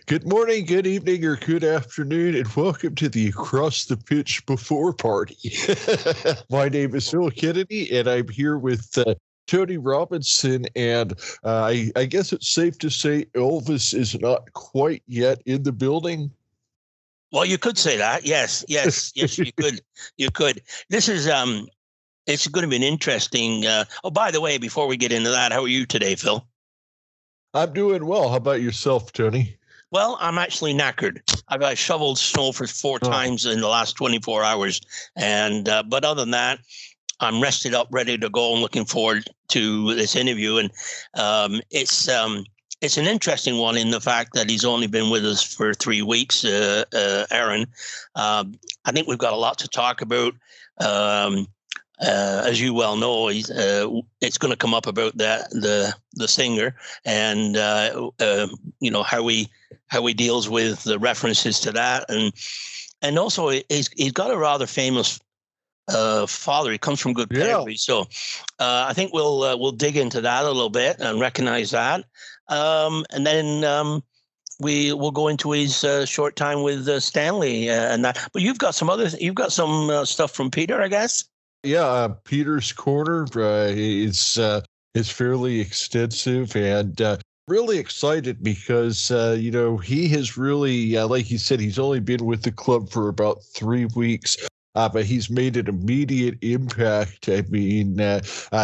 Good morning, good evening, or good afternoon, and welcome to the Across the Pitch Before Party. My name is Phil Kennedy, and I'm here with Tony Robinson, and I guess it's safe to say Elvis is not quite yet in the building. Well, you could say that. Yes, you could. You could. This is it's going to be an interesting. Oh, by the way, before we get into that, how are you today, Phil? I'm doing well. How about yourself, Tony? Well, I'm actually knackered. I've shoveled snow for four times in the last 24 hours, and but other than that, I'm rested up, ready to go, and looking forward to this interview. And it's an interesting one in the fact that he's only been with us for 3 weeks, Aaron. I think we've got a lot to talk about. As you well know, it's going to come up about the singer and how he deals with the references to that, and also he's got a rather famous father. He comes from good pedigree, so I think we'll dig into that a little bit and recognize that, and then we'll go into his short time with Stanley and that. But you've got some stuff from Peter, I guess. Yeah, Peter's Corner is fairly extensive, and really excited because he has really, like you said, he's only been with the club for about 3 weeks. But he's made an immediate impact. I mean,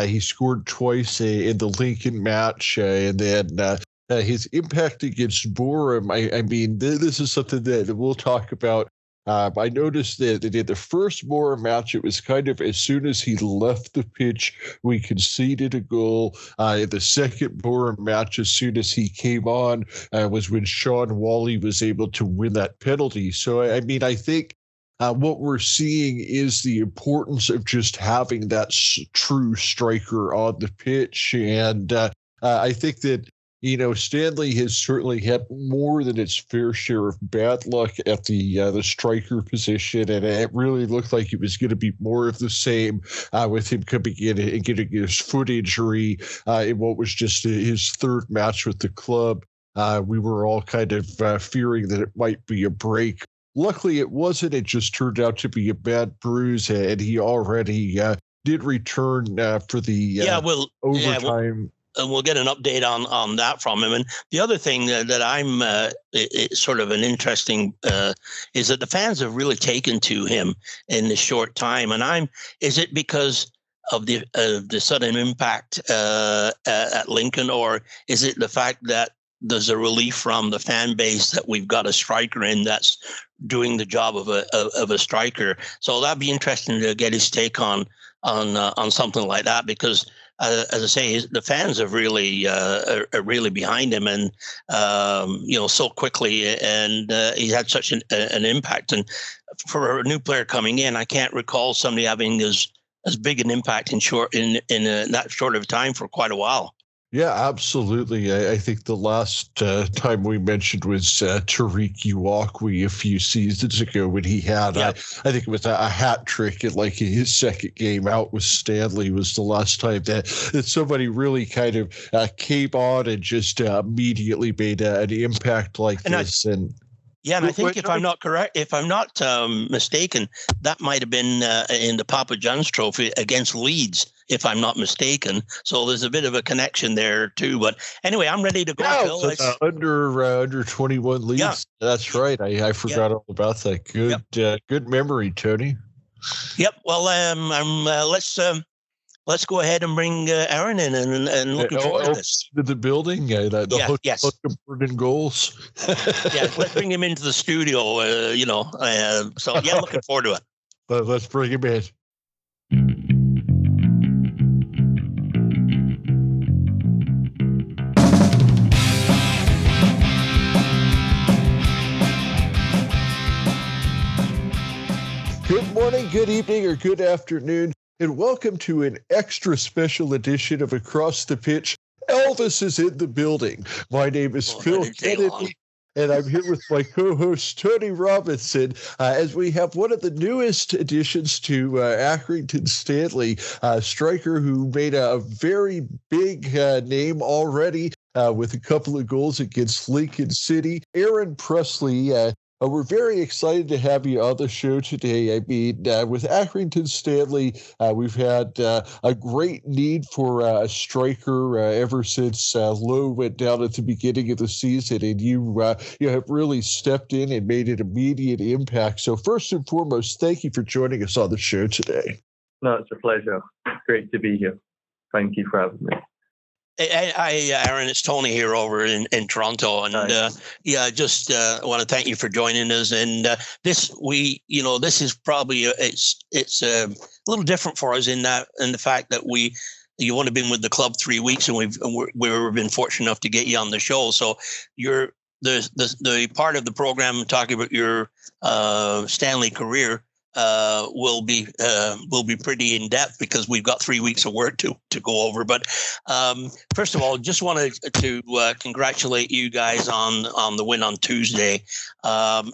he scored twice in the Lincoln match, and then his impact against Borum. I mean, this is something that we'll talk about. I noticed that in the first Borum match, it was kind of as soon as he left the pitch, we conceded a goal. In the second Borum match, as soon as he came on, was when Sean Wally was able to win that penalty. So, I mean, I think what we're seeing is the importance of just having that true striker on the pitch. And I think that, Stanley has certainly had more than its fair share of bad luck at the striker position, and it really looked like it was going to be more of the same with him coming in and getting his foot injury in what was just his third match with the club. We were all kind of fearing that it might be a break. Luckily, it wasn't. It just turned out to be a bad bruise, and he already did return for the overtime. And we'll get an update on that from him. And the other thing that I'm it's sort of an interesting is that the fans have really taken to him in this short time. And is it because of the sudden impact at Lincoln, or is it the fact that there's a relief from the fan base that we've got a striker in that's doing the job of a striker? So that'd be interesting to get his take on something like that, because as I say, the fans have really are really behind him, and so quickly, and he's had such an impact. And for a new player coming in, I can't recall somebody having as big an impact in that short of time for quite a while. Yeah, absolutely. I think the last time we mentioned was Tariq Uwakwe a few seasons ago when he had, I think it was a hat trick in like his second game out with Stanley was the last time that somebody really kind of came on and just immediately made an impact like this. And I think if I'm not mistaken, that might have been in the Papa John's Trophy against Leeds, if I'm not mistaken. So there's a bit of a connection there too. But anyway, I'm ready to go. Phil. Under 21 Leeds. Yeah. That's right. I forgot all about that. Good, good memory, Tony. Yep. Well, let's go ahead and bring Aaron in and looking forward to this. The building, Burden goals. Let's bring him into the studio, looking forward to it. Let's bring him in. Good morning, good evening, or good afternoon, and welcome to an extra special edition of Across the Pitch. Elvis is in the building. My name is Phil Kennedy, and I'm here with my co-host, Tony Robinson, as we have one of the newest additions to Accrington Stanley, a striker who made a very big name already. with a couple of goals against Lincoln City. Aaron Pressley, we're very excited to have you on the show today. I mean, with Accrington Stanley, we've had a great need for a striker ever since Lowe went down at the beginning of the season, and you have really stepped in and made an immediate impact. So first and foremost, thank you for joining us on the show today. No, it's a pleasure. Great to be here. Thank you for having me. Aaron, it's Tony here over in Toronto, and just want to thank you for joining us. And this is probably it's a little different for us in the fact that you've only been with the club 3 weeks, and we've been fortunate enough to get you on the show. So you're the part of the program talking about your Stanley career. Will be pretty in depth because we've got 3 weeks of work to go over. But first of all, just wanted to congratulate you guys on the win on Tuesday. How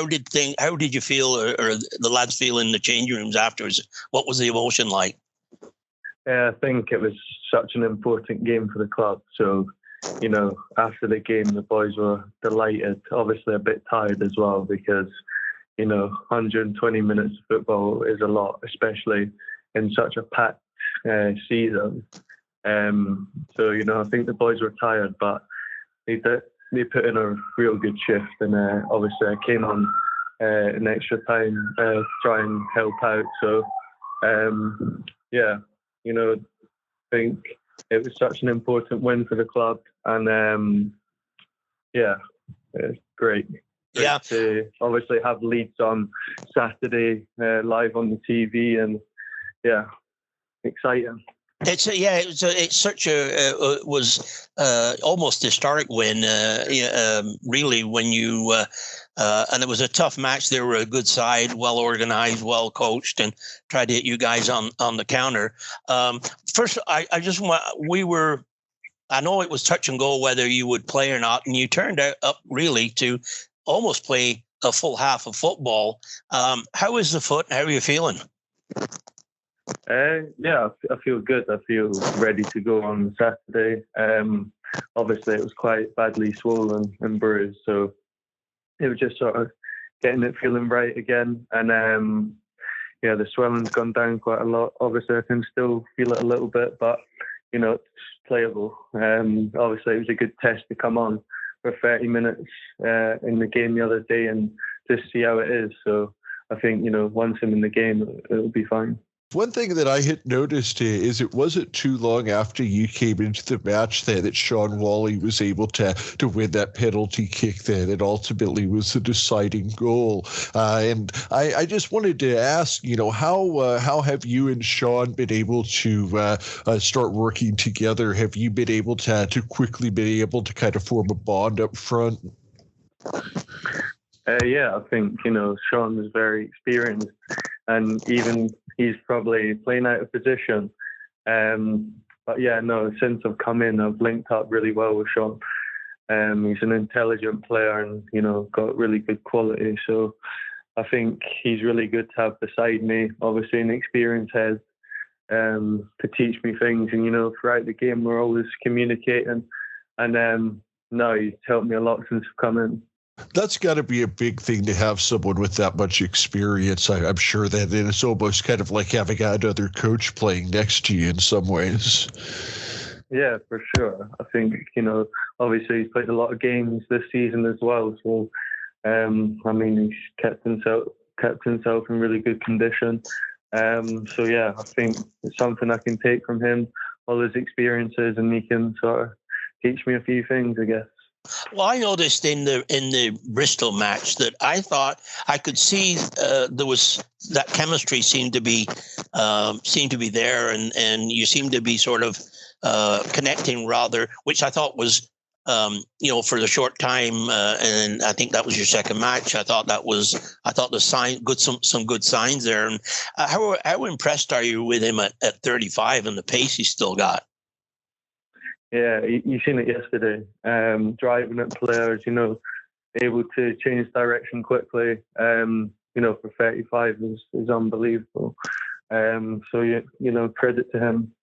did you feel, or the lads feel in the change rooms afterwards? What was the emotion like? I think it was such an important game for the club. So, after the game, the boys were delighted. Obviously, a bit tired as well because 120 minutes of football is a lot, especially in such a packed season. So, I think the boys were tired, but they put in a real good shift. And obviously I came on in extra time to try and help out. So, I think it was such an important win for the club. And, it's great. Yeah, to obviously have Leeds on Saturday live on the TV, and exciting. It was almost a historic win, really, when you and it was a tough match. They were a good side, well organized, well coached, and tried to hit you guys on the counter. First, I know it was touch and go whether you would play or not, and you turned up really to almost play a full half of football. How is the foot? How are you feeling? I feel good. I feel ready to go on Saturday. Obviously, it was quite badly swollen and bruised, so it was just sort of getting it feeling right again. And the swelling's gone down quite a lot. Obviously, I can still feel it a little bit, but it's playable. Obviously, it was a good test to come on for 30 minutes in the game the other day and just see how it is. So I think, once I'm in the game, it'll be fine. One thing that I had noticed is it wasn't too long after you came into the match that Sean Whalley was able to win that penalty kick that ultimately was the deciding goal. And I just wanted to ask, how have you and Sean been able to start working together? Have you been able to quickly be able to kind of form a bond up front? I think, Sean is very experienced, and even he's probably playing out of position. Since I've come in, I've linked up really well with Sean. He's an intelligent player and, got really good quality. So I think he's really good to have beside me, obviously an experienced head, to teach me things. And, throughout the game, we're always communicating. And he's helped me a lot since I've come in. That's got to be a big thing to have someone with that much experience. I'm sure that it's almost kind of like having another coach playing next to you in some ways. Yeah, for sure. I think, obviously he's played a lot of games this season as well. So, he's kept himself in really good condition. I think it's something I can take from him, all his experiences, and he can sort of teach me a few things, I guess. Well, I noticed in the Bristol match that I thought I could see there was that chemistry seemed to be there, and you seemed to be sort of connecting rather, which I thought was for the short time, and I think that was your second match. I thought the sign some good signs there. And how impressed are you with him at 35 and the pace he's still got? Yeah, you seen it yesterday. Driving at players, able to change direction quickly. For 35 is unbelievable. Credit to him.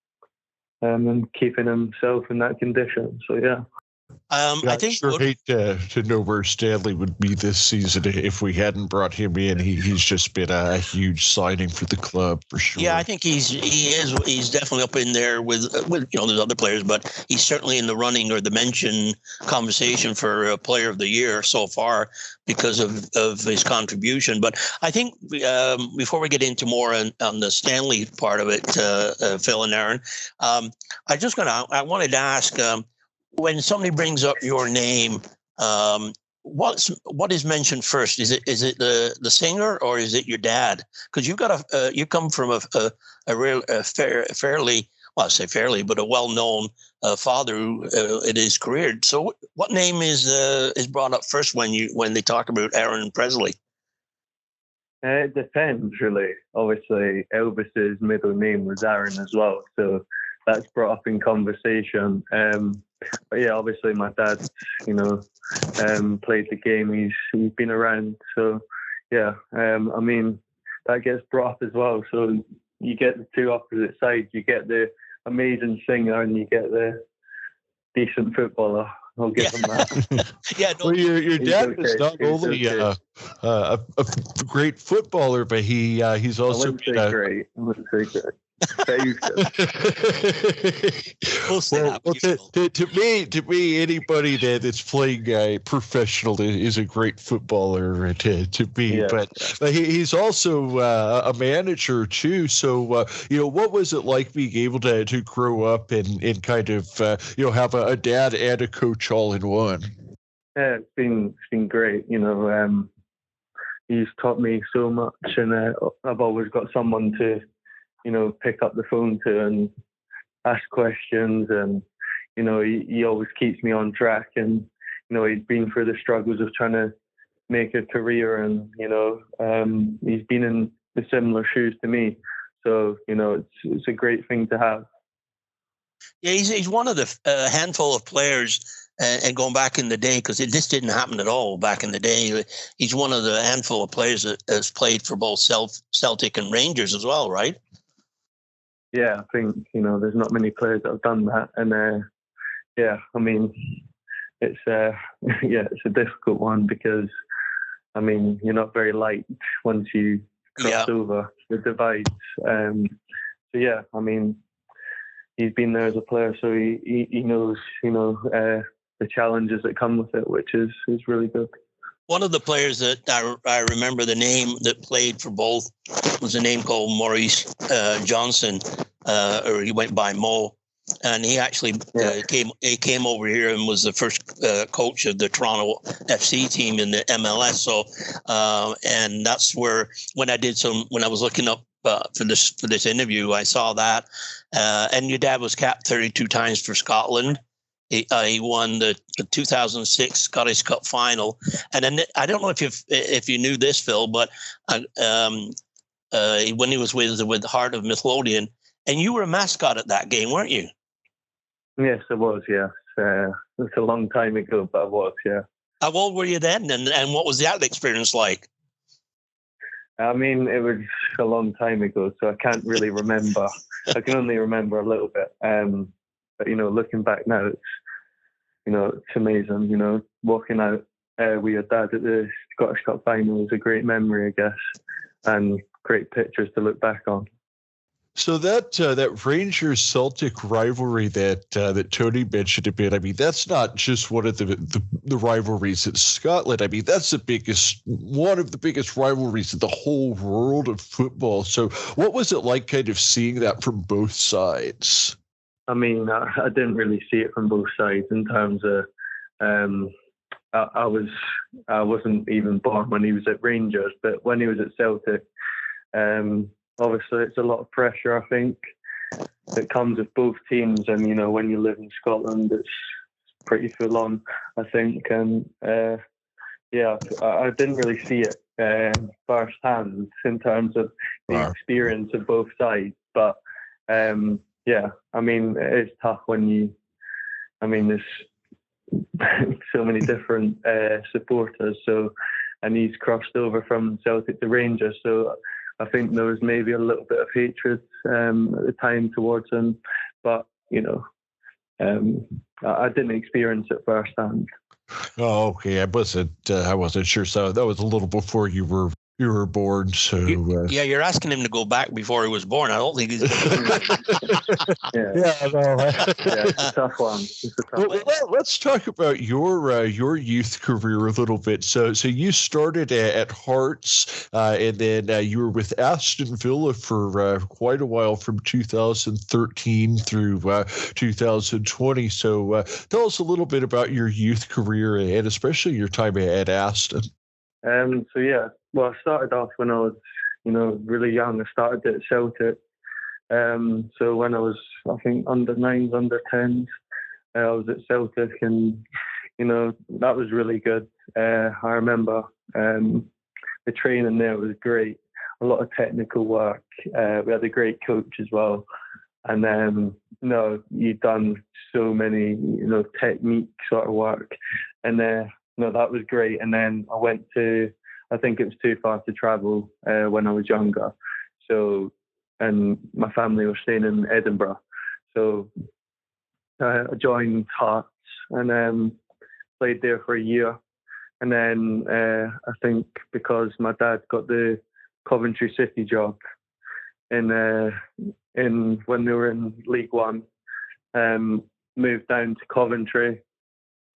and keeping himself in that condition. So yeah. I think sure hate to know where Stanley would be this season if we hadn't brought him in. He's just been a huge signing for the club for sure. Yeah, I think he's definitely up in there with there's other players, but he's certainly in the running or the mention conversation for Player of the Year so far because of his contribution. But I think before we get into more on the Stanley part of it, Phil and Aaron, I wanted to ask. When somebody brings up your name, what is mentioned first? Is it the singer or is it your dad? Because you come from a fairly, well, I say fairly, but a well-known father in his career. So what name is brought up first when they talk about Aaron Pressley? It depends, really. Obviously, Elvis's middle name was Aaron as well, so that's brought up in conversation. But yeah, obviously my dad, played the game. He's been around. So yeah, I mean, that gets brought up as well. So you get the two opposite sides. You get the amazing singer and you get the decent footballer. I'll give him that. Yeah, no, well, your dad is not only a great footballer, but he's also great. I wouldn't say great. To me, anybody that's playing professional is a great footballer. To me, yeah. But he's also a manager too. So what was it like being able to grow up and kind of have a dad and a coach all in one? Yeah, it's been great. He's taught me so much, and I've always got someone to pick up the phone to and ask questions, and he always keeps me on track, and he's been through the struggles of trying to make a career, and he's been in the similar shoes to me, so it's a great thing to have. Yeah, he's one of the handful of players, and going back in the day, because this didn't happen at all back in the day. He's one of the handful of players that has played for both Celtic and Rangers as well, right? Yeah, I think, there's not many players that have done that. And, yeah, I mean, it's a difficult one because, I mean, you're not very light once you cross over the divides. So, yeah, I mean, he's been there as a player, so he knows, the challenges that come with it, which is really good. One of the players that I remember the name that played for both was a name called Maurice Johnson, or he went by Mo, and he actually came over here and was the first coach of the Toronto FC team in the MLS. So, and that's where when I was looking up for this interview, I saw that, and your dad was capped 32 times for Scotland. He won the 2006 Scottish Cup final, and then I don't know if you knew this, Phil, but when he was with Heart of Midlothian, and you were a mascot at that game, weren't you? Yes, I was. Yeah, it's a long time ago, but I was. Yeah. How old were you then, and what was that experience like? I mean, it was a long time ago, so I can't really remember. I can only remember a little bit. But looking back now, it's amazing. Walking out with your dad at the Scottish Cup final is a great memory, I guess, and great pictures to look back on. So that Rangers Celtic rivalry that Tony mentioned a bit, I mean, that's not just one of the rivalries in Scotland. I mean, that's one of the biggest rivalries in the whole world of football. So what was it like kind of seeing that from both sides? I mean, I didn't really see it from both sides in terms of I wasn't even born when he was at Rangers, but when he was at Celtic, obviously it's a lot of pressure, I think, that comes with both teams. And, when you live in Scotland, it's pretty full on, I think. And, I didn't really see it firsthand in terms of the experience of both sides. But, yeah, I mean, it is tough when there's so many different supporters. So, and he's crossed over from Celtic to Rangers. So I think there was maybe a little bit of hatred at the time towards him. But, I didn't experience it firsthand. Oh, okay. I wasn't sure. So that was a little before you were born. So you're asking him to go back before he was born. I don't think he's going to. It's a tough one. Let's talk about your youth career a little bit. So you started at Hearts, and then you were with Aston Villa for quite a while, from 2013 through 2020. So tell us a little bit about your youth career, and especially your time at Aston. Well, I started off when I was, really young. I started at Celtic. So when I was, I think, under 9s, under 10s, I was at Celtic, and, that was really good. I remember the training there was great. A lot of technical work. We had a great coach as well. And you'd done so many, technique sort of work. And that was great. And then I went to, I think it was too far to travel when I was younger. So, and my family was staying in Edinburgh. So I joined Hearts and played there for a year. And then I think because my dad got the Coventry City job in when they were in League One, moved down to Coventry.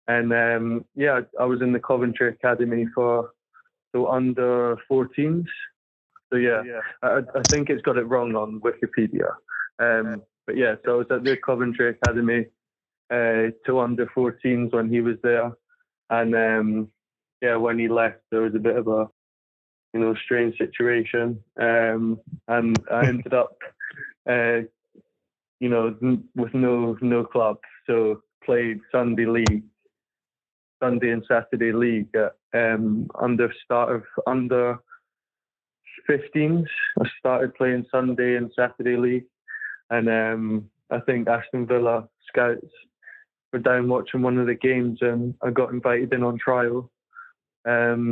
And I was in the Coventry Academy for under 14s. So I think it's got it wrong on Wikipedia. So I was at the Coventry Academy to under 14s when he was there. And when he left, there was a bit of a strange situation. And I ended up with no club. So played Sunday and Saturday league at under 15s. I started playing Sunday and Saturday league, and I think Aston Villa scouts were down watching one of the games, and I got invited in on trial. I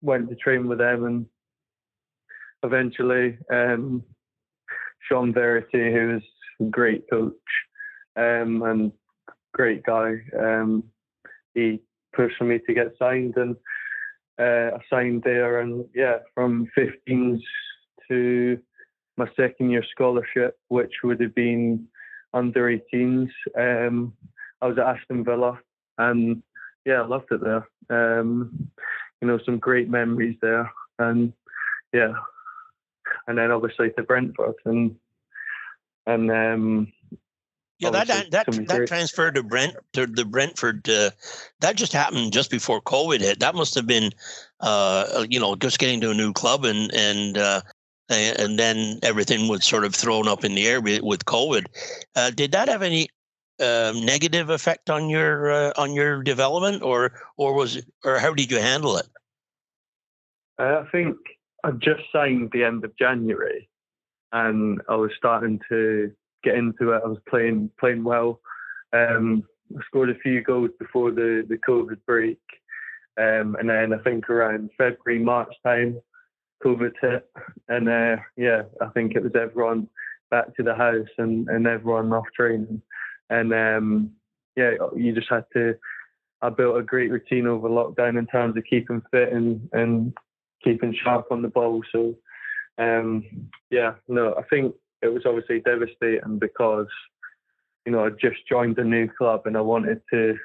went to train with them, and eventually Sean Verity, who was a great coach and great guy, he pushed for me to get signed, and I signed there. And from 15s to my second year scholarship, which would have been under 18s, I was at Aston Villa, and I loved it there. Some great memories there, and then obviously to Brentford, and that transfer to the Brentford, that just happened just before COVID hit. That must have been, just getting to a new club, and then everything was sort of thrown up in the air with COVID. Did that have any negative effect on your development, or how did you handle it? I think I just signed the end of January, and I was starting to get into it. I was playing well. I scored a few goals before the COVID break, and then I think around February, March time, COVID hit, and I think it was everyone back to the house and everyone off training, and you just had to. I built a great routine over lockdown in terms of keeping fit and keeping sharp on the ball. So I think it was obviously devastating because, I just joined a new club and I wanted to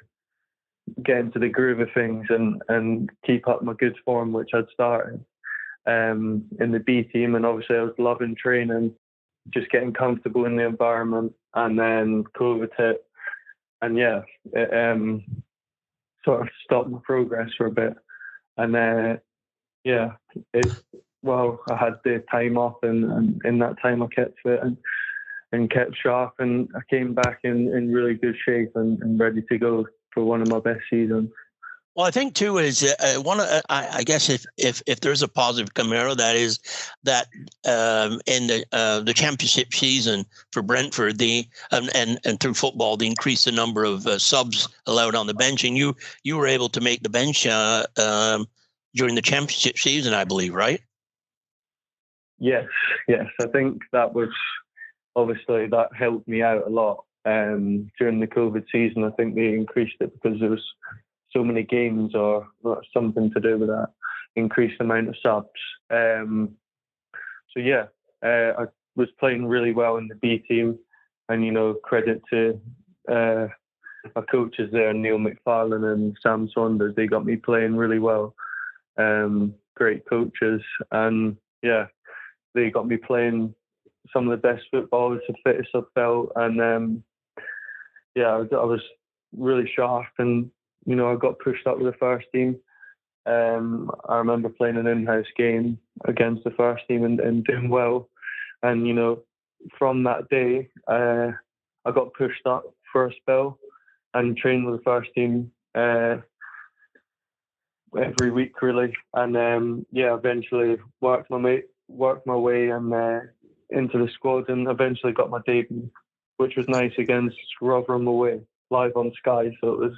get into the groove of things and keep up my good form, which I'd started in the B team. And obviously I was loving training, just getting comfortable in the environment. And then COVID hit, and it sort of stopped my progress for a bit. And I had the time off, and in that time I kept fit and kept sharp, and I came back in really good shape and ready to go for one of my best seasons. Well, I think too is I guess if there's a positive come out of that is that in the championship season for Brentford, and through football, they increased the number of subs allowed on the bench, and you were able to make the bench during the championship season, I believe, right? Yes. I think that was obviously that helped me out a lot. During the COVID season, I think they increased it because there was so many games or something to do with that, increased amount of subs. So yeah, I was playing really well in the B team, and credit to our coaches there, Neil McFarlane and Sam Saunders. They got me playing really well. Great coaches, and yeah, they got me playing some of the best football. It's the fittest I've felt, and yeah, I was really sharp, and I got pushed up with the first team. I remember playing an in-house game against the first team and doing well, and from that day, I got pushed up for a spell and trained with the first team every week really, and yeah, eventually worked my way and into the squad, and eventually got my debut, which was nice against Rotherham away, live on Sky. So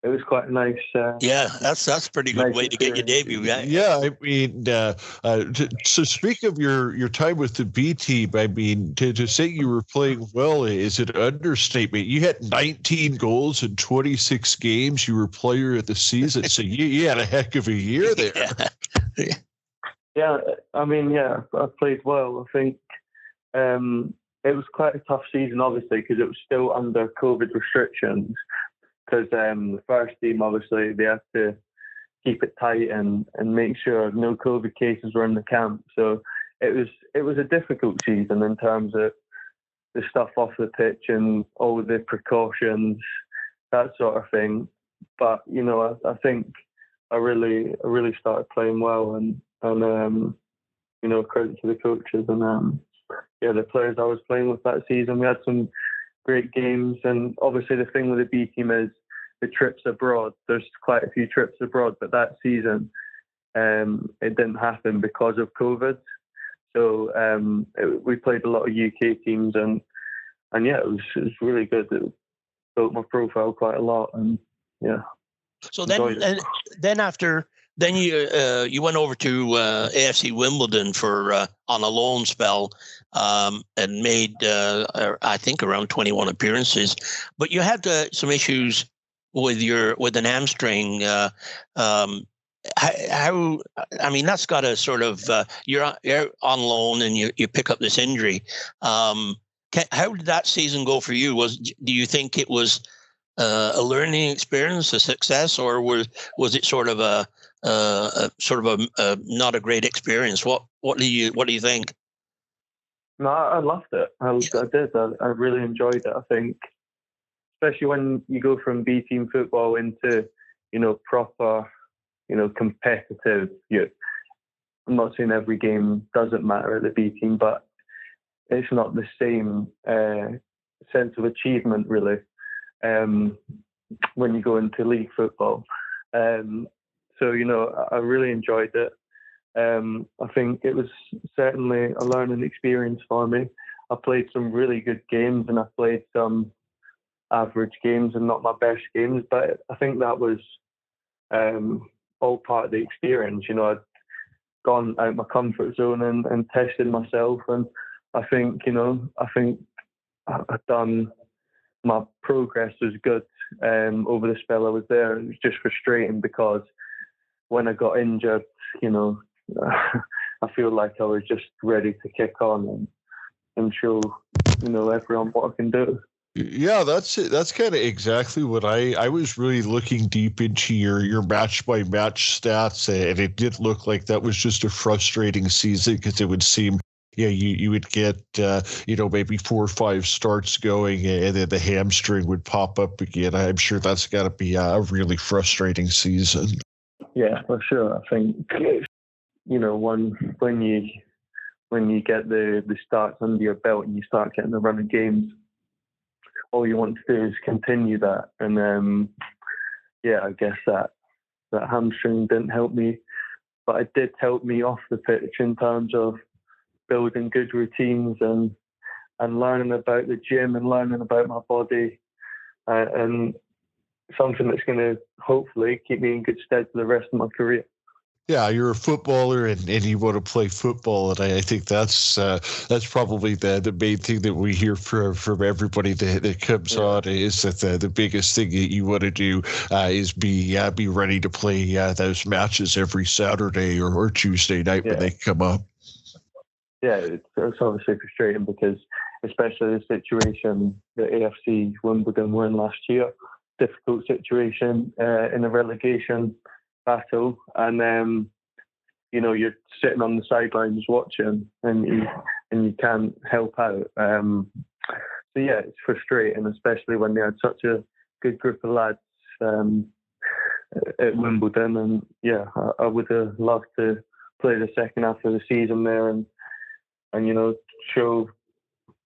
it was quite a nice. Yeah, that's a pretty good way to get your debut. Yeah, I mean, so speak of your time with the B team. I mean, to say you were playing well is an understatement. You had 19 goals in 26 games. You were player of the season, so you had a heck of a year there. Yeah, I mean, yeah, I played well. I think it was quite a tough season, obviously, because it was still under COVID restrictions. Because the first team, obviously, they had to keep it tight and make sure no COVID cases were in the camp. So it was a difficult season in terms of the stuff off the pitch and all the precautions, that sort of thing. But I think I really started playing well, and credit to the coaches and yeah, the players I was playing with that season. We had some great games, and obviously the thing with the B team is the trips abroad. There's quite a few trips abroad, but that season it didn't happen because of COVID. So we played a lot of UK teams, and yeah, it was really good. It built my profile quite a lot, and yeah. So then you went over to AFC Wimbledon for on a loan spell, and made I think around 21 appearances. But you had some issues with an hamstring. How I mean, that's got to sort of you're on loan and you pick up this injury. How did that season go for you? Do you think it was a learning experience, a success, or was it sort of a not a great experience? What do you think? No, I loved it. I did. I really enjoyed it. I think, especially when you go from B team football into proper competitive. I'm not saying every game doesn't matter at the B team, but it's not the same sense of achievement really when you go into league football. So I really enjoyed it. I think it was certainly a learning experience for me. I played some really good games, and I played some average games and not my best games, but I think that was all part of the experience. I'd gone out my comfort zone and tested myself, and I think I've done, my progress was good over the spell I was there. It was just frustrating because when I got injured, I feel like I was just ready to kick on and show everyone what I can do. Yeah, that's it. That's kind of exactly what I was really looking deep into your match by match stats, and it did look like that was just a frustrating season because it would seem, you would get maybe 4 or 5 starts going, and then the hamstring would pop up again. I'm sure that's got to be a really frustrating season. Yeah, for sure. I think when you get the starts under your belt and you start getting the run of games, all you want to do is continue that. And I guess that hamstring didn't help me, but it did help me off the pitch in terms of building good routines and learning about the gym and learning about my body, and something that's going to hopefully keep me in good stead for the rest of my career. Yeah, you're a footballer and you want to play football, and I think that's probably the main thing that we hear from everybody that comes on is that the biggest thing that you want to do is be ready to play those matches every Saturday or Tuesday night when they come up. Yeah, it's obviously frustrating because especially the situation that AFC Wimbledon were in last year, difficult situation in a relegation battle, and you're sitting on the sidelines watching, and you can't help out. So yeah, it's frustrating, especially when they had such a good group of lads at Wimbledon. And yeah, I would have loved to play the second half of the season there and show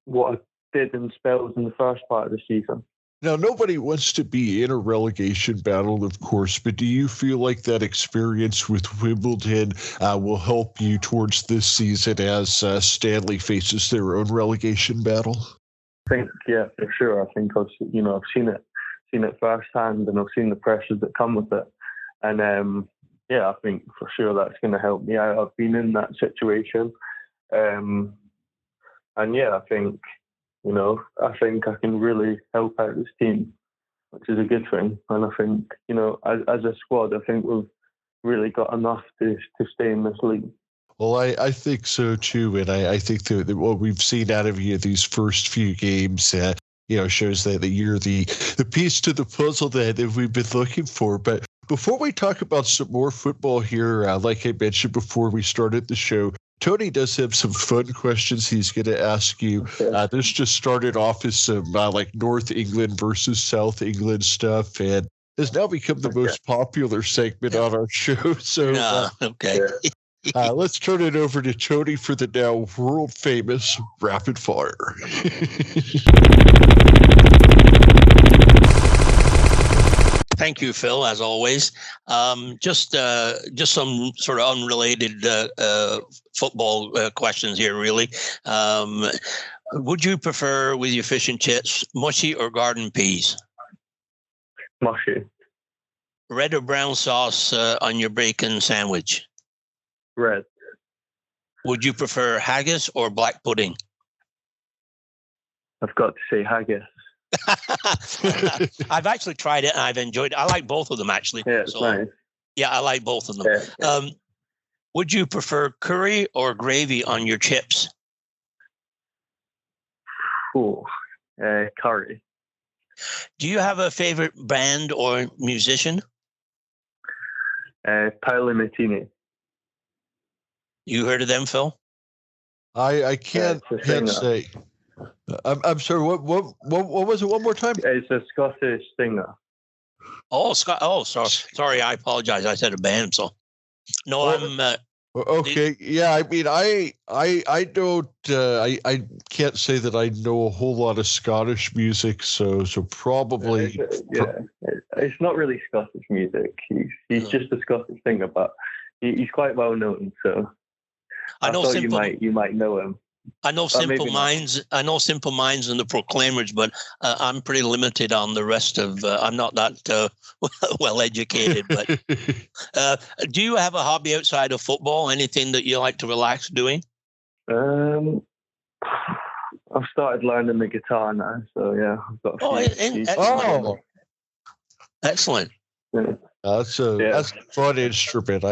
what I did in spells in the first part of the season. Now, nobody wants to be in a relegation battle, of course, but do you feel like that experience with Wimbledon will help you towards this season as Stanley faces their own relegation battle? I think, yeah, for sure. I think I've seen it firsthand, and I've seen the pressures that come with it. And I think for sure that's going to help me out. I've been in that situation, and yeah, I think I can really help out this team, which is a good thing. And I think, as a squad, I think we've really got enough to stay in this league. Well, I think so too, and I think that what we've seen out of you these first few games, shows that you're the piece to the puzzle that we've been looking for. But before we talk about some more football here, like I mentioned before we started the show, Tony does have some fun questions he's going to ask you. This just started off as some like North England versus South England stuff, and has now become the most popular segment on our show. So, let's turn it over to Tony for the now world famous rapid fire. Thank you, Phil, as always. Just some sort of unrelated football questions here, really. Would you prefer, with your fish and chips, mushy or garden peas? Mushy. Red or brown sauce on your bacon sandwich? Red. Would you prefer haggis or black pudding? I've got to say haggis. I've actually tried it and I've enjoyed it. I like both of them, actually. Yeah, it's nice. Yeah, I like both of them. Yeah. Would you prefer curry or gravy on your chips? Curry. Do you have a favorite band or musician? Paolo Nutini. You heard of them, Phil? I can't say. I'm sorry. What was it? One more time. It's a Scottish singer. Sorry. I apologize. I said a band. So no, I'm. Okay. Yeah. I mean, I don't. I can't say that I know a whole lot of Scottish music. So probably. It's not really Scottish music. He's just a Scottish singer, but he's quite well known. So I thought you might know him. I know Simple Minds. I know Simple Minds and the Proclaimers, but I'm pretty limited on the rest of. I'm not that well educated. But do you have a hobby outside of football? Anything that you like to relax doing? I've started learning the guitar now, so yeah, I've got a few. Excellent. Yeah. That's a fun instrument.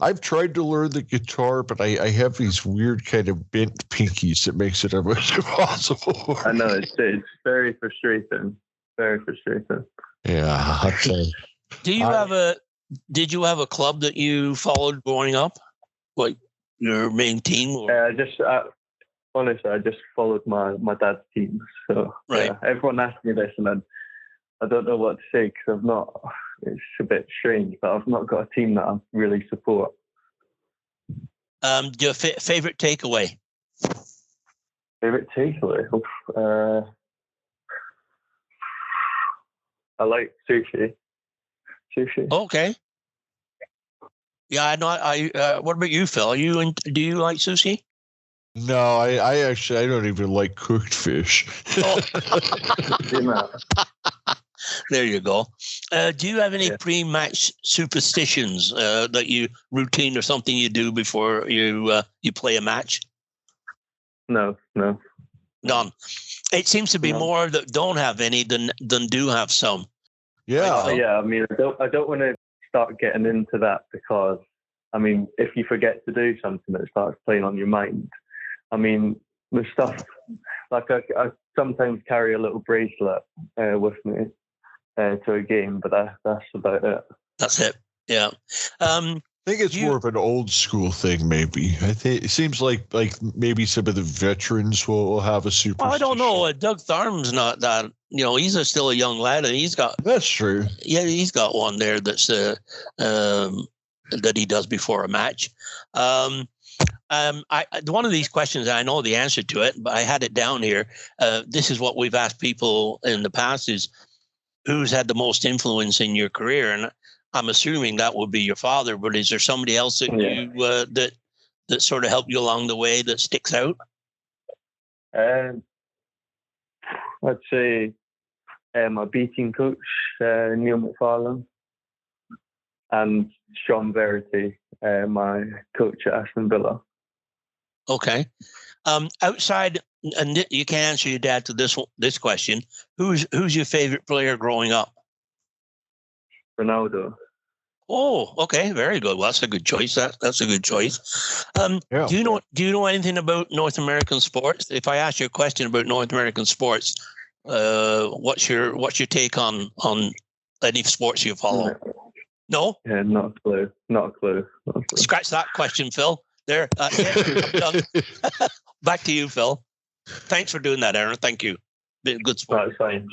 I've tried to learn the guitar, but I have these weird kind of bent pinkies that makes it almost impossible. I know it's very frustrating. Very frustrating. Yeah. Okay. Did you have a club that you followed growing up, like your main team? Or? Honestly, I just followed my dad's team. So right. Everyone asks me this, and I don't know what to say because I've not. It's a bit strange, but I've not got a team that I really support. Your favorite takeaway? Favorite takeaway? I like sushi. Okay. Yeah, I know. What about you, Phil? Do you like sushi? No, I actually don't even like cooked fish. You know. There you go. Do you have any pre-match superstitions that you routine or something you do before you play a match? No. None. It seems to be more that don't have any than do have some. Yeah. Right? Yeah. I mean, I don't want to start getting into that because, I mean, if you forget to do something, it starts playing on your mind. I mean, the stuff like I sometimes carry a little bracelet with me to a game, but that's about it. That's it. Yeah. I think it's more of an old school thing, maybe. I think it seems like maybe some of the veterans will have a superstition. Well, I don't know. Doug Tharm's not that. He's still a young lad, and he's got. That's true. Yeah, he's got one there that's that he does before a match. One of these questions, I know the answer to it, but I had it down here. This is what we've asked people in the past: is who's had the most influence in your career? And I'm assuming that would be your father, but is there somebody else that you that sort of helped you along the way that sticks out? I'd say my B team coach, Neil McFarlane, and Sean Verity, my coach at Aston Villa. Okay. Outside, and you can answer your dad to this question. Who's your favorite player growing up? Ronaldo. Oh, okay, very good. Well, that's a good choice. That's a good choice. Do you know anything about North American sports? If I ask you a question about North American sports, what's your take on any sports you follow? No? Yeah, not a clue. Not a clue. Scratch that question, Phil. There. I'm done. Back to you, Phil. Thanks for doing that, Aaron. Thank you. Good sport. That's fine.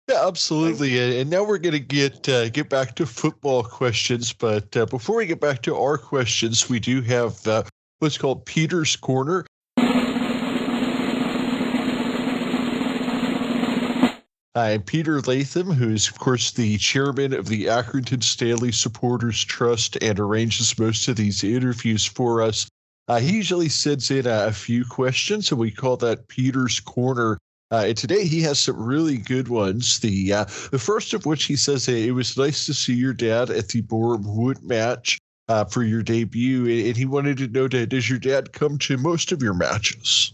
Yeah, absolutely. And now we're going to get back to football questions. But before we get back to our questions, we do have what's called Peter's Corner. And Peter Latham, who's, of course, the chairman of the Accrington Stanley Supporters Trust and arranges most of these interviews for us. He usually sends in a few questions, and we call that Peter's Corner. And today he has some really good ones. The first of which he says, it was nice to see your dad at the Boreham Wood match for your debut. And he wanted to know, does your dad come to most of your matches?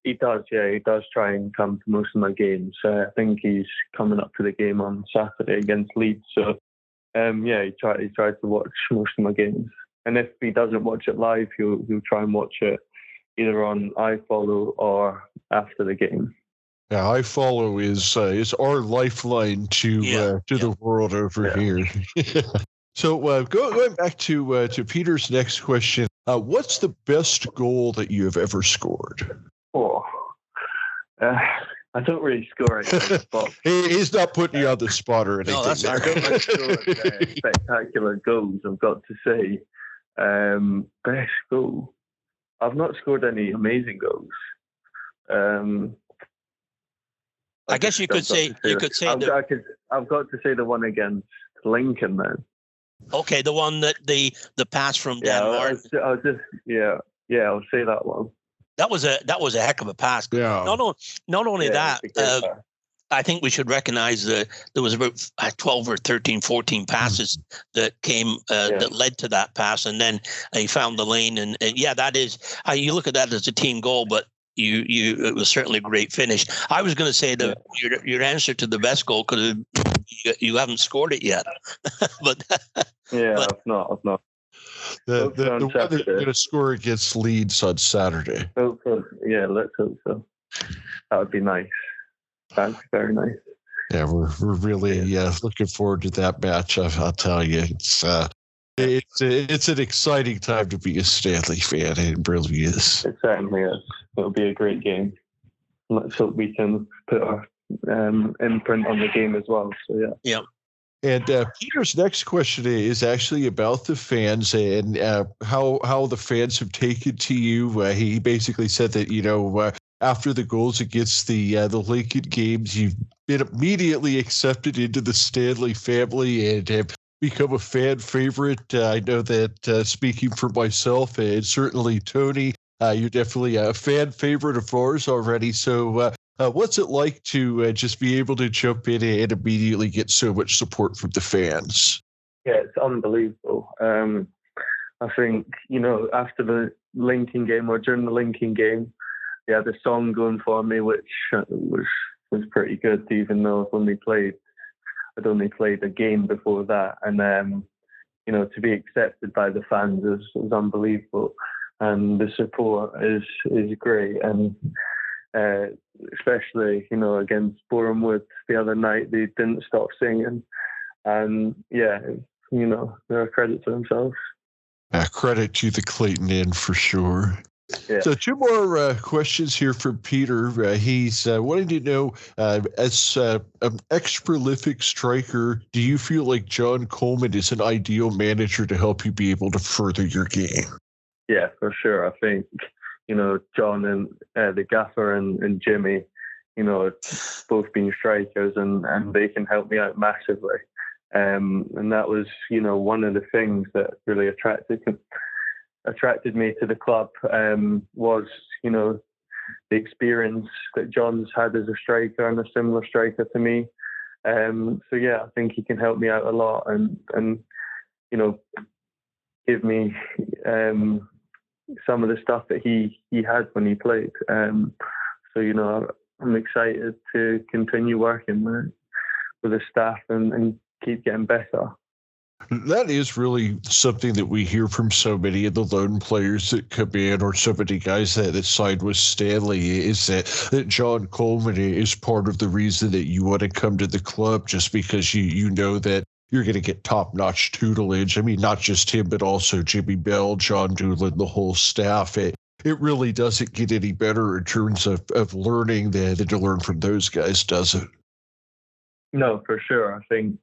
He does, yeah. He does try and come to most of my games. I think he's coming up to the game on Saturday against Leeds. So, he tries to watch most of my games. And if he doesn't watch it live, he'll try and watch it either on iFollow or after the game. Yeah, iFollow is our lifeline to the world over here. So going back to Peter's next question, what's the best goal that you have ever scored? Oh, I don't really score it, but he's not putting you on the spot or anything. No, that's I don't like scoring spectacular goals, I've got to say. Best goal. I've not scored any amazing goals. I guess you could say that. I've got to say the one against Lincoln then. Okay, the one that the pass from Dan Martin. I'll say that one. That was a heck of a pass. Yeah. Not only that. I think we should recognize that there was about 12 or 13, 14 passes that came that led to that pass, and then he found the lane. And that is you look at that as a team goal, but it was certainly a great finish. I was going to say that your answer to the best goal could have you haven't scored it yet, but I've not. The one that you're going to score against Leeds on Saturday. Yeah, let's hope so. That would be nice. That's very nice. Yeah, we're really looking forward to that match. I'll tell you, it's an exciting time to be a Stanley fan. It really is. It certainly is. It'll be a great game. Let's hope we can put our imprint on the game as well. So yeah. And Peter's next question is actually about the fans and how the fans have taken to you. He basically said that after the goals against the Lincoln games, you've been immediately accepted into the Stanley family and have become a fan favorite. I know that speaking for myself and certainly Tony, you're definitely a fan favorite of ours already. So What's it like to just be able to jump in and immediately get so much support from the fans? Yeah, it's unbelievable. I think, after the Lincoln game or during the Lincoln game, they had a song going for me, which was pretty good, even though I'd only played a game before that. And, to be accepted by the fans is unbelievable. And the support is great. And especially, against Bournemouth the other night, they didn't stop singing. And yeah, they're a credit to themselves. Credit to the Clayton Inn for sure. Yeah. So 2 more questions here from Peter. He's wanting to know, as an ex-prolific striker, do you feel like John Coleman is an ideal manager to help you be able to further your game? Yeah, for sure. I think, John and the gaffer and Jimmy, both being strikers and they can help me out massively. And that was, one of the things that really attracted me to the club was, the experience that John's had as a striker and a similar striker to me. So yeah, I think he can help me out a lot and give me some of the stuff that he had when he played. So I'm excited to continue working with the staff and keep getting better. That is really something that we hear from so many of the loan players that come in, or so many guys that signed with Stanley, is that John Coleman is part of the reason that you want to come to the club, just because you know that you're going to get top-notch tutelage. I mean, not just him, but also Jimmy Bell, John Doolin, the whole staff. It really doesn't get any better in terms of learning than to learn from those guys, does it? No, for sure. I think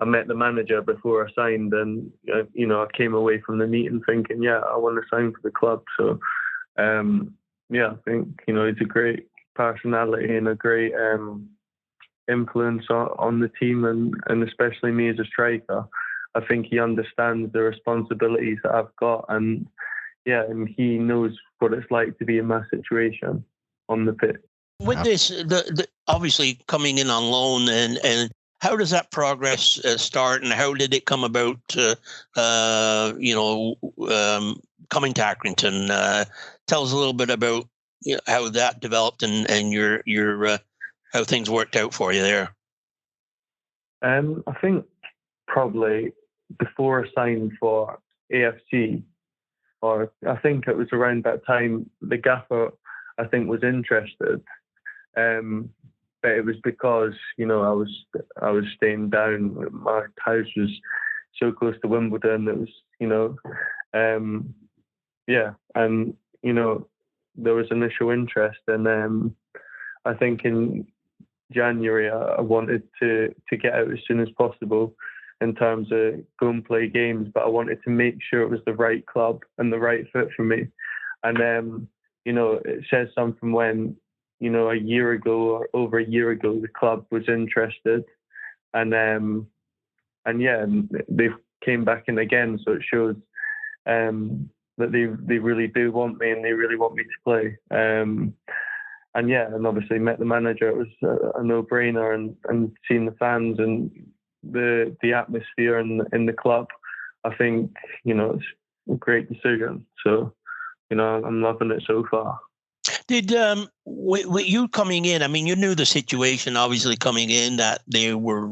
I met the manager before I signed, and I came away from the meeting thinking, yeah, I want to sign for the club. So, I think he's a great personality and a great influence on the team, and especially me as a striker. I think he understands the responsibilities that I've got, and he knows what it's like to be in my situation on the pitch. With this, the obviously coming in on loan, and how does that progress start, and how did it come about? Coming to Accrington. Tell us a little bit about how that developed and your how things worked out for you there. I think probably before I signed for AFC, or I think it was around that time, the gaffer I think was interested. But it was because I was staying down. My house was so close to Wimbledon. It was and there was initial interest, and I think in January I wanted to get out as soon as possible in terms of go and play games, but I wanted to make sure it was the right club and the right fit for me. And it says something when a year ago or over a year ago, the club was interested, and they came back in again. So it shows that they really do want me, and they really want me to play. And obviously met the manager. It was a no-brainer, and seeing the fans and the atmosphere in the club, I think it's a great decision. So I'm loving it so far. Did with you coming in? I mean, you knew the situation obviously coming in, that they were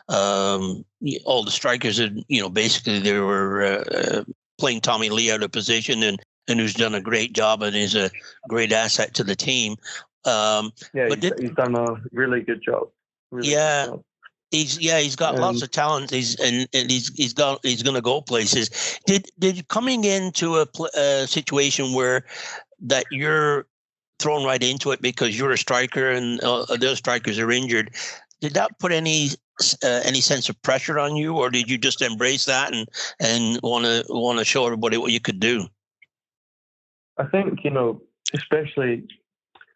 all the strikers had, basically they were playing Tommy Lee out of position, and who's done a great job and is a great asset to the team. He's done a really good job. Good job. He's got lots of talent. He's going to go places. Did coming into a situation where that you're thrown right into it because you're a striker and the strikers are injured, did that put any sense of pressure on you, or did you just embrace that and want to show everybody what you could do? I think especially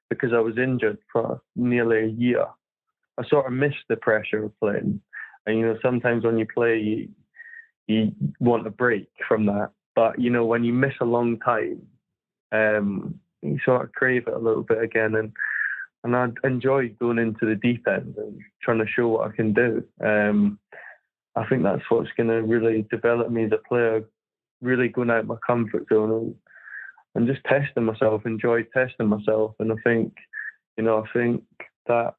because I was injured for nearly a year, I sort of missed the pressure of playing. And sometimes when you play, you want a break from that. But when you miss a long time, you sort of crave it a little bit again. And and I enjoy going into the deep end and trying to show what I can do. I think that's what's going to really develop me as a player, really going out of my comfort zone and just testing myself, enjoy testing myself. And I think that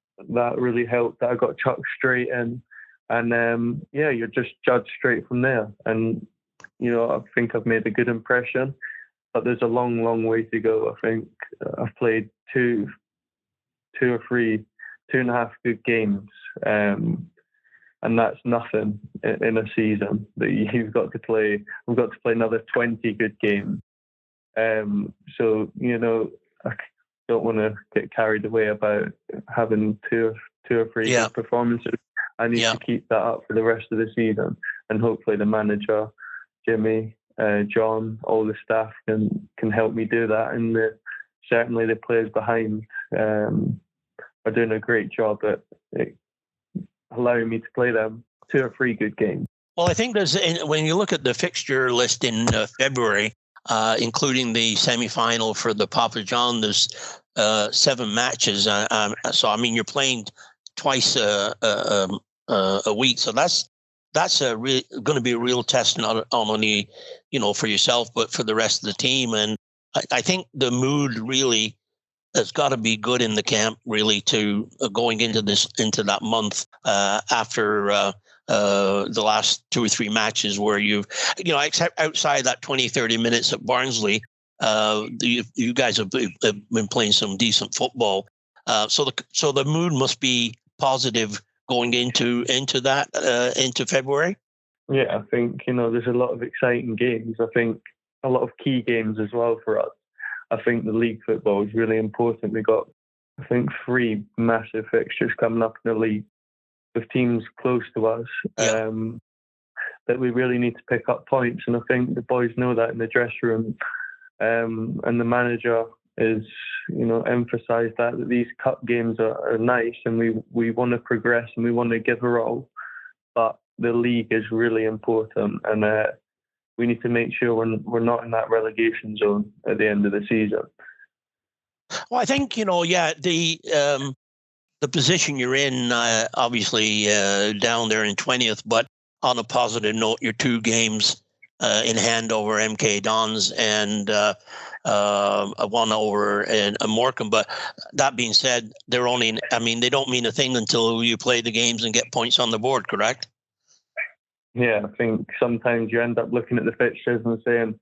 really helped, that I got chucked straight in. And you're just judged straight from there. And, I think I've made a good impression, but there's a long, long way to go. I think I've played two or three, 2.5 good games. And that's nothing in a season. That you've got to play. We've got to play another 20 good games. So I don't want to get carried away about having two or three good performances. I need to keep that up for the rest of the season, and hopefully the manager, Jimmy, John, all the staff can help me do that, and certainly the players behind are doing a great job at allowing me to play them 2 or 3 good games. Well, I think when you look at the fixture list in February, including the semi-final for the Papa John, there's 7 matches. So I mean, you're playing twice a week, so that's going to be a real test, not only for yourself but for the rest of the team. And I think the mood really has got to be good in the camp, really, to going into that month after the last 2 or 3 matches where you've, except outside that 20-30 minutes at Barnsley, you guys have been playing some decent football. So the mood must be positive going into February. Yeah, I think there's a lot of exciting games. I think a lot of key games as well for us. I think the league football is really important. We got, I think, 3 massive fixtures coming up in the league with teams close to us that we really need to pick up points. And I think the boys know that in the dressing room. And the manager is, emphasised that these cup games are nice and we want to progress and we want to give a all. But the league is really important, and we need to make sure we're not in that relegation zone at the end of the season. Well, I think, the position you're in, obviously down there in 20th, but on a positive note, your 2 games in hand over MK Dons and one over in Morecambe. But that being said, they don't mean a thing until you play the games and get points on the board, correct? Yeah, I think sometimes you end up looking at the fixtures and saying,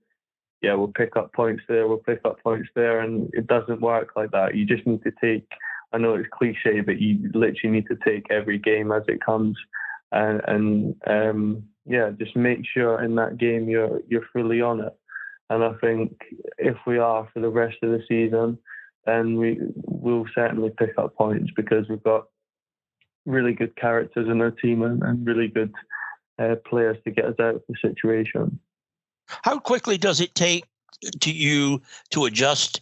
yeah, we'll pick up points there, and it doesn't work like that. You just need to take, I know it's cliche, but you literally need to take every game as it comes, and just make sure in that game you're fully on it. And I think if we are for the rest of the season, then we'll certainly pick up points, because we've got really good characters in our team and really good players to get us out of the situation. How quickly does it take you to adjust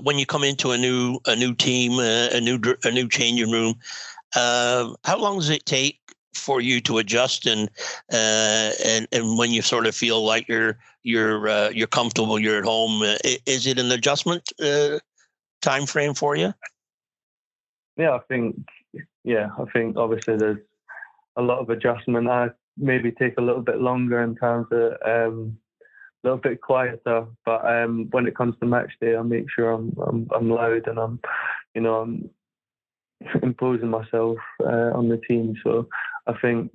when you come into a new team, a new changing room? How long does it take for you to adjust, and when you sort of feel like you're comfortable, you're at home? Is it an adjustment time frame for you? I think obviously there's a lot of adjustment. I maybe take a little bit longer in terms of a little bit quieter, but when it comes to match day, I make sure I'm loud and I'm imposing myself on the team. So I think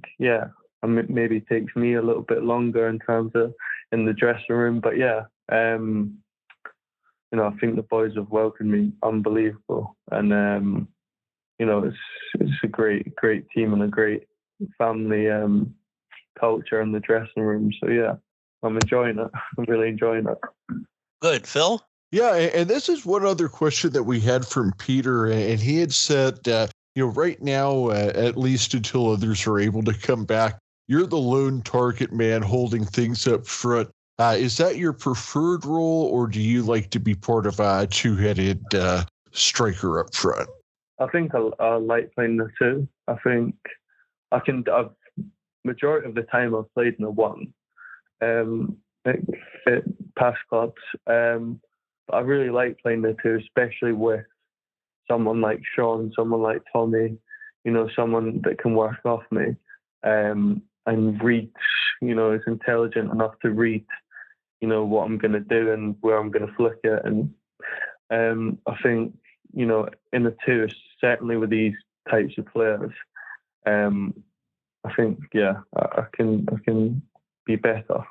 maybe it takes me a little bit longer in terms of in the dressing room, but I think the boys have welcomed me unbelievable, and it's a great team and a great family culture in the dressing room. So I'm enjoying it. I'm really enjoying it. Good. Phil? Yeah, and this is one other question that we had from Peter, and he had said, right now, at least until others are able to come back, you're the lone target man holding things up front. Is that your preferred role, or do you like to be part of a 2-headed striker up front? I think I like playing the 2. I think majority of the time I've played in the 1. Past clubs. But I really like playing the 2, especially with someone like Sean, someone like Tommy, someone that can work off me, and read, is intelligent enough to read, what I'm going to do and where I'm going to flick it. And I think, in the two, certainly with these types of players, I think, I can be better.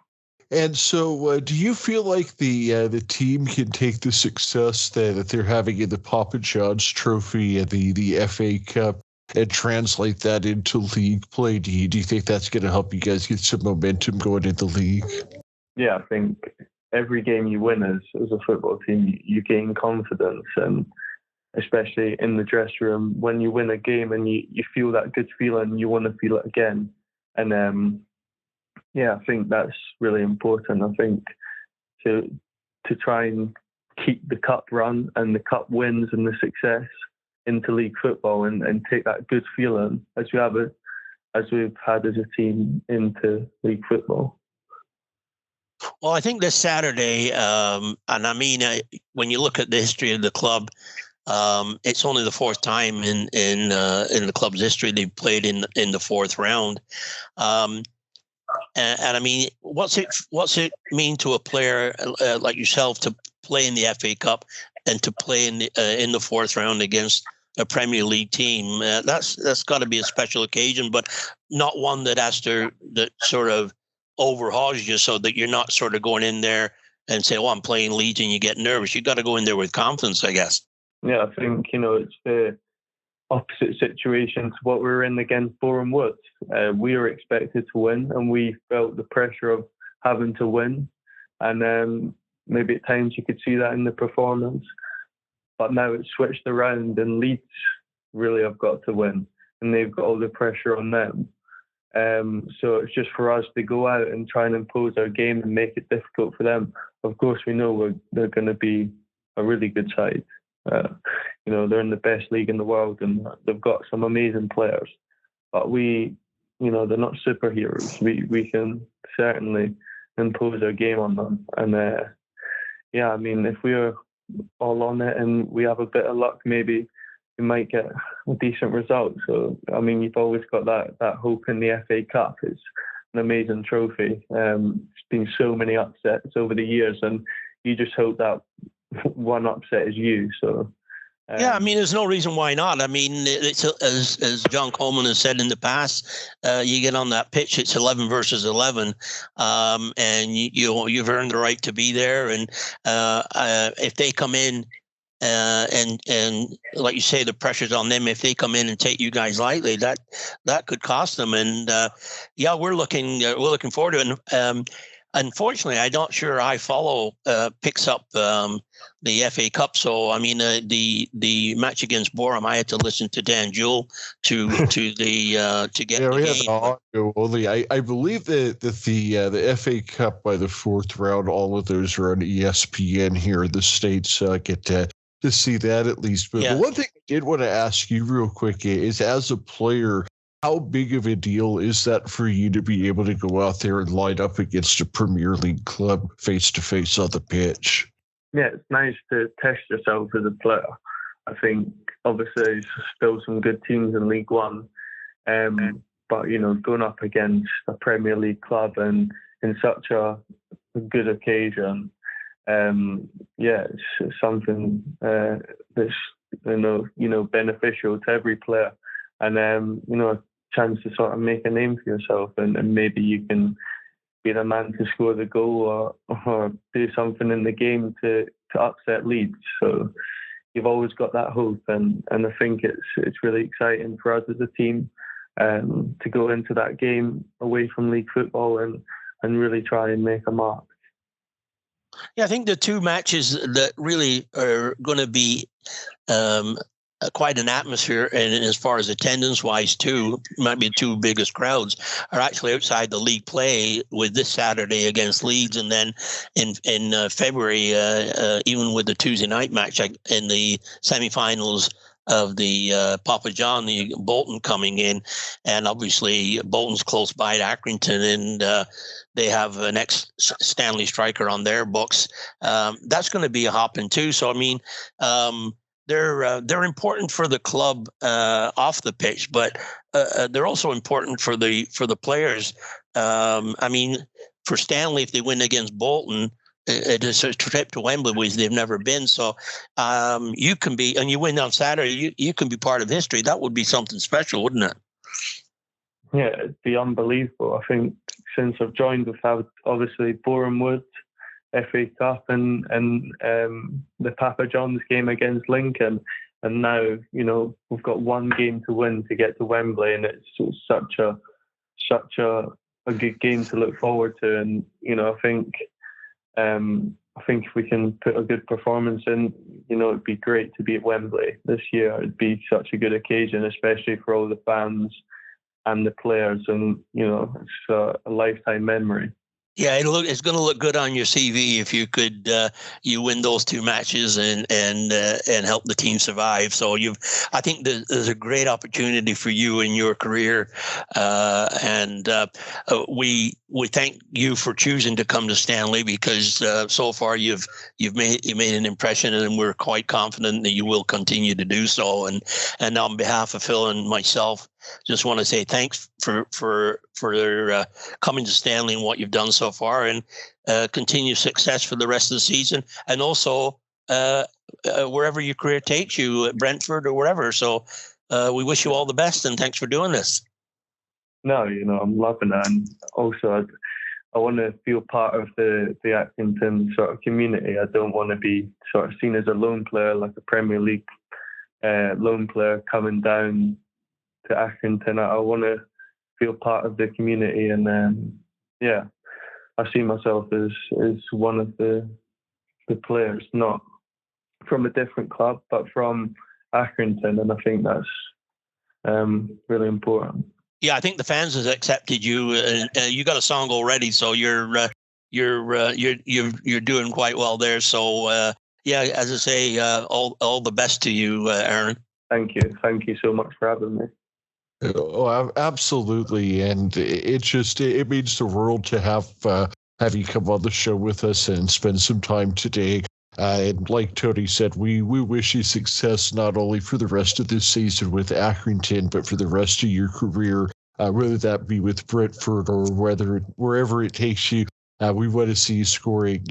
And so, do you feel like the team can take the success that they're having in the Papa John's Trophy and the FA Cup and translate that into league play? Do you think that's going to help you guys get some momentum going in the league? Yeah, I think every game you win as a football team, you gain confidence, and especially in the dressing room, when you win a game and you feel that good feeling, you want to feel it again. And I think that's really important. I think to try and keep the cup run and the cup wins and the success into league football and take that good feeling as we've had as a team into league football. Well, I think this Saturday, and I mean, when you look at the history of the club, it's only the fourth time in the club's history they've played in the fourth round. And I mean, what's it mean to a player like yourself to play in the FA Cup and to play in the fourth round against a Premier League team? That's got to be a special occasion, but not one that sort of overhauls you, so that you're not sort of going in there and say, "Oh, I'm playing Leeds," and you get nervous. You got to go in there with confidence, I guess. Yeah, I think it's the opposite situation to what we were in against Boreham Wood. We were expected to win, and we felt the pressure of having to win. And maybe at times you could see that in the performance. But now it's switched around, and Leeds really have got to win, and they've got all the pressure on them. So it's just for us to go out and try and impose our game and make it difficult for them. Of course, we know they're going to be a really good side. They're in the best league in the world, and they've got some amazing players. But they're not superheroes. We can certainly impose our game on them. And I mean, if we're all on it and we have a bit of luck, maybe we might get a decent result. So, I mean, you've always got that hope in the FA Cup. It's an amazing trophy. It's been so many upsets over the years, and you just hope that one upset is you. So I mean, there's no reason why not. I mean, it's as John Coleman has said in the past, you get on that pitch, it's 11 versus 11, and you've earned the right to be there. And if they come in and like you say, the pressure's on them. If they come in and take you guys lightly, that could cost them. And we're looking forward to it. Unfortunately, I'm not sure iFollow picks up the FA Cup. So, I mean, the match against Boreham, I had to listen to Dan Jewell to get the game. I believe that the FA Cup by the fourth round, all of those are on ESPN here in the States. So I get to see that at least. But the one thing I did want to ask you real quick is, as a player, how big of a deal is that for you to be able to go out there and line up against a Premier League club face-to-face on the pitch? Yeah, it's nice to test yourself as a player. I think, obviously, there's still some good teams in League One. But, going up against a Premier League club and in such a good occasion, it's something that's, beneficial to every player. And, a chance to sort of make a name for yourself, and maybe you can be the man to score the goal or do something in the game to upset Leeds. So you've always got that hope, and I think it's really exciting for us as a team to go into that game away from league football and really try and make a mark. Yeah, I think the two matches that really are going to be quite an atmosphere, and as far as attendance-wise too, might be the two biggest crowds, are actually outside the league play, with this Saturday against Leeds, and then in February, even with the Tuesday night match in the semi-finals of the Papa John, the Bolton coming in, and obviously Bolton's close by to Accrington, and they have an ex-Stanley striker on their books. That's going to be a hopping too. So I mean, they're important for the club off the pitch, but they're also important for the players. I mean, for Stanley, if they win against Bolton, it is a trip to Wembley where they've never been. So you can be, and you win on Saturday, you can be part of history. That would be something special, wouldn't it? Yeah, it'd be unbelievable. I think since I've joined, we've had obviously Boreham Wood, FA Cup, and the Papa John's game against Lincoln, and now we've got one game to win to get to Wembley, and it's such a good game to look forward to. And I think if we can put a good performance in, it'd be great to be at Wembley this year. It'd be such a good occasion, especially for all the fans and the players, and it's a lifetime memory. Yeah, it's going to look good on your CV if you could you win those two matches and help the team survive. So I think there's a great opportunity for you in your career, and we thank you for choosing to come to Stanley, because so far you've made an impression, and we're quite confident that you will continue to do so. And on behalf of Phil and myself, just want to say thanks for coming to Stanley and what you've done so far, and continue success for the rest of the season, and also wherever your career takes you, at Brentford or wherever. So we wish you all the best, and thanks for doing this. No, I'm loving it, and also I want to feel part of the Accrington sort of community. I don't want to be sort of seen as a lone player, like a Premier League lone player coming down to Accrington. I want to feel part of the community, and I see myself as one of the players, not from a different club, but from Accrington, and I think that's really important. Yeah, I think the fans has accepted you. You got a song already, so you're doing quite well there. So as I say, all the best to you, Aaron. Thank you so much for having me. Oh, absolutely, and it means the world to have you come on the show with us and spend some time today. And like Tony said, we wish you success not only for the rest of this season with Accrington, but for the rest of your career, whether that be with Brentford or wherever it takes you. We want to see you scoring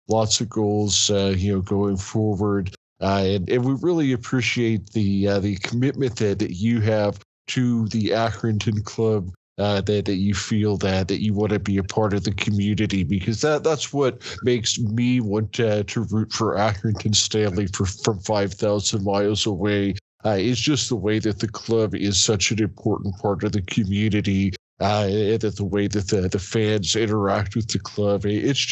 lots of goals, going forward. And we really appreciate the commitment that you have to the Accrington club, that you feel that you want to be a part of the community, because that's what makes me want to root for Accrington Stanley from 5,000 miles away. It's just the way that the club is such an important part of the community, and that the way that the fans interact with the club. It's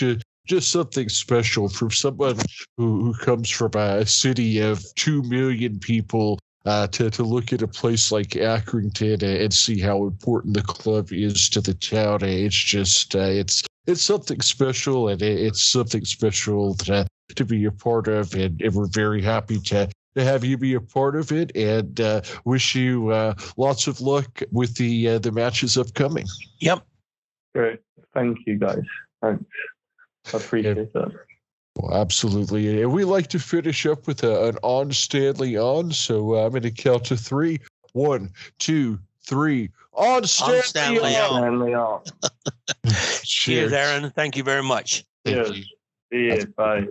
just something special from someone who comes from a city of 2 million people. To look at a place like Accrington and see how important the club is to the town. It's just it's something special, and it's something special to be a part of, and we're very happy to have you be a part of it, and wish you lots of luck with the matches upcoming. Yep. Great. Thank you, guys. Thanks. I appreciate that. Well, absolutely. And we like to finish up with an on Stanley on. So I'm going to count to 3. 1, 2, 3. On Stanley on. Cheers, Aaron. Thank you very much. Cheers. See you. Bye.